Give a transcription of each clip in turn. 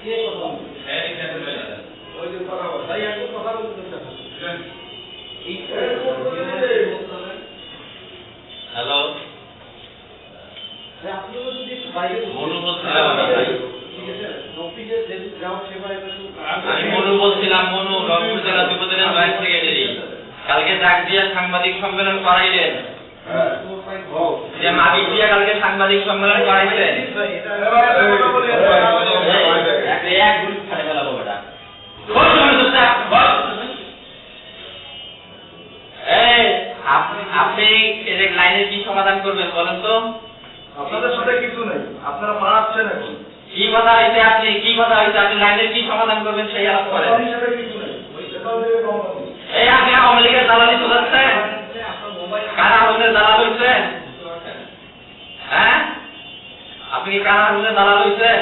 কে কথা বলছে? হ্যাঁ ঠিক আছে ওই যে কথা বল ভাই আমি কথা বলতে চাচ্ছি হ্যালো আপনি যদি একটু বাইরে মনু বলছিলাম ঠিক আছে অফিসে যে গ্রাহক সেবা আমি মনু বলছিলাম মনু রংপুর জেলা যুবদলের জয়েন্ট সেক্রেটারি কালকে ডাক দিয়ে সাংবাদিক সম্মেলন করাইলেন যে মালিক দিয়ে কালকে সাংবাদিক সম্মেলন করাইলেন এক গ্রুপ ছাড়ে ফেলাবো বেটা আপনি লাইনের কি সমাধান করবেন বলেন তো? আপনাদের সাথে কিছু নেই, আপনারা মারাচ্ছেন এখন। কি কথা হইছে আপনি কি কথা হইছে আপনি লাইনের কি সমাধান করবেন সেই আলাপ করেন। এই আপনি আওয়ামী লীগের দালালি চলাচ্ছেন, কারা আওয়ামী দালাল হইছেন? হ্যাঁ আপনি কি কারা আওয়ামী দালাল হইছেন?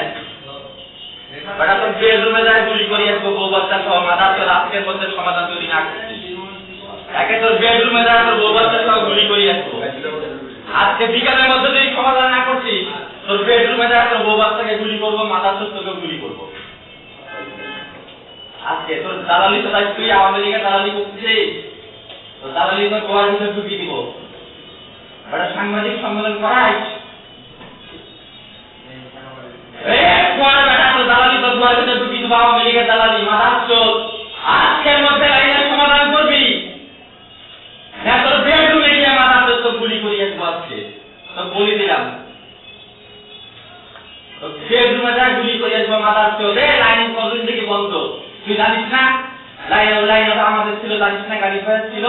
বেটা তো বেডরুমে যায় গুলি করি আসবো বউ বাচ্চা সহ মাদার তো আজকের মধ্যে সমাধান যদি না করছিস একে তোর বেডরুমে যায় তোর বউ বাচ্চা সহ গুলি করি আসবো আজকে বিকালের মধ্যে যদি সমাধান না করছিস তোর বেডরুমে যায় তোর বউ বাচ্চাকে গুলি করবো মাদার তোকে গুলি করবো আজকে তোর দালালি তো তাই তুই আওয়ামী লীগের দালালি করছিস তোর দালালি তোর গোয়ার ভিতরে ঢুকিয়ে দিব বেটা সাংবাদিক সম্মেলন করাইস আওয়ামী লীগের দালালি মাদার চোখ আজকের মধ্যে লাইনের সমাধান করবি না তোর বেডরুমে গিয়ে মাদার চোখ তো গুলি করিয়ে আজকে তো বলি দিলাম বেডরুমে যা গুলি করিয়ে আসবো মাদার চোখ লাইন কতদিন থেকে বন্ধ তুই জানিস না লাইন আমাদের ছিল জানিস না গাড়ি ফায়ার ছিল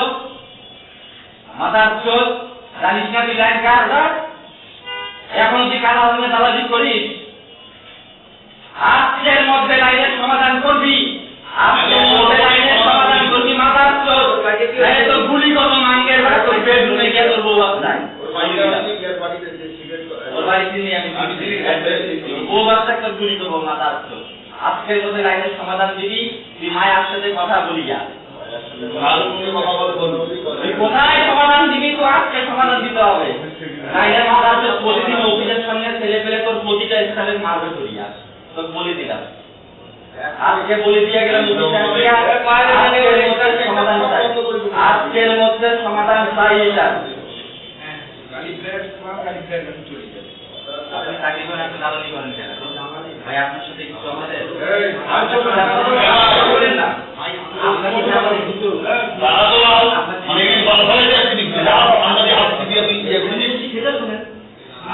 মাদার চোখ জানিস না তুই লাইন কার এখন তুই কারা হলে দালালি করিস আজকের মধ্যে লাইনের সমাধান করবি আজকের মধ্যে লাইনের সমাধান করবি মাদার চোখ তাহলে তো গুলি করবো মাঙ্গের ভাড়া তোর বেডরুমে গিয়ে তোর বউ বাচ্চায় ওর বাড়িতে নিয়ে আমি বউ বাচ্চাকে তোর গুলি করবো মাদার চোখ আজকের মধ্যে লাইনের সমাধান দিবি তুই মায়ের সাথে কথা বলি যা কোথায় সমাধান দিবি তো আজকে সমাধান দিতে হবে লাইনের মাদার চোখ প্রতিদিন অফিসের সামনে ছেলে পেলে তোর প্রতিটা স্থানে মারবে করিয়া তোকে বলে দিলাম আজকে বলে দিয়ে গেলাম সমাধান চাই আজকের মধ্যে সমাধান চাই এটা আপনি চাকরি করেন আপনি দালালি করেন কেন ভাই আপনার সাথে কিছু আমাদের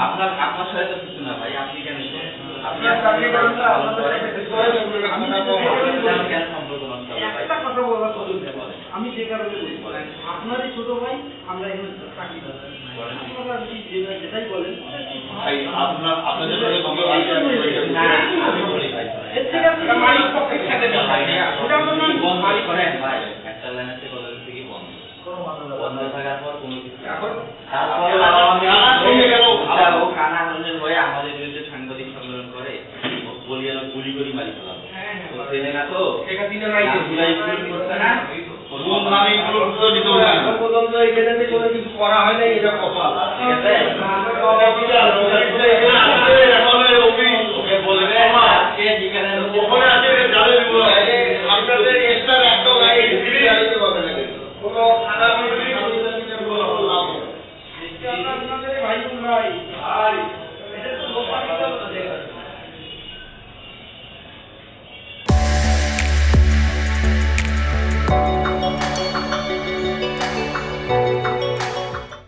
আপনার আপনার সাথে তো কিছু না ভাই আপনি কেন আমি যে কারণে আপনারই ছোট ভাই আমরা চাকরি যেটাই বলেন মালিক পক্ষের সাথে একটা লাইন আছে কলেজ থেকে বন্ধ থাকার পর কোনো কিছু কানা হয়ে আমাদের বিরুদ্ধে সাংবাদিক সম্মেলন করে বলি আর গুলি করি মারি ফেলাম না তো পর্যন্ত এখানে কোনো কিছু করা হয় না এটা কপাল ঠিক আছে